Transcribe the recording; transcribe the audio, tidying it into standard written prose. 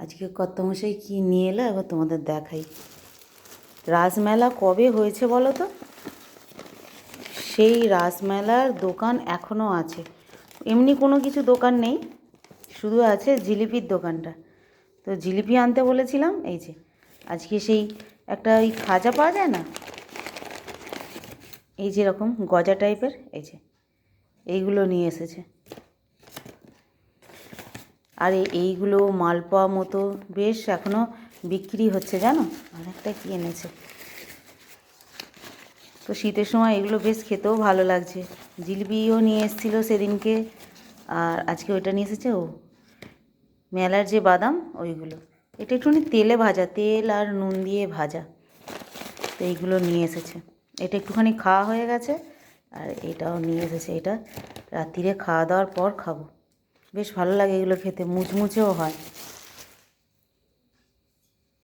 আজকে কর্তামশাই কী নিয়ে এলো এবার তোমাদের দেখাই। রাসমেলা কবে হয়েছে বলো তো? সেই রাসমেলার দোকান এখনও আছে, এমনি কোনো কিছু দোকান নেই, শুধু আছে জিলিপির দোকানটা। তো জিলিপি আনতে বলেছিলাম, এই যে আজকে সেই একটা ওই খাজা পাওয়া যায় না, এই যেরকম গজা টাইপের, এই যে এইগুলো নিয়ে এসেছে। আর এইগুলো মালপোয়া মতো বেশ এখনও বিক্রি হচ্ছে জানো। আর একটা কী এনেছে, তো শীতের সময় এগুলো বেশ খেতেও ভালো লাগছে। জিলিপিও নিয়ে এসেছিলো সেদিনকে, আর আজকে ওইটা নিয়ে এসেছে ও মেলার যে বাদাম ওইগুলো। এটা একটুখানি তেলে ভাজা, তেল আর নুন দিয়ে ভাজা, তো এইগুলো নিয়ে এসেছে। এটা একটুখানি খাওয়া হয়ে গেছে, আর এটাও নিয়ে এসেছে। এটা রাত্রিরে খাওয়া দাওয়ার পর খাবো, বেশ ভালো লাগে এগুলো খেতে, মুচমুচেও হয়।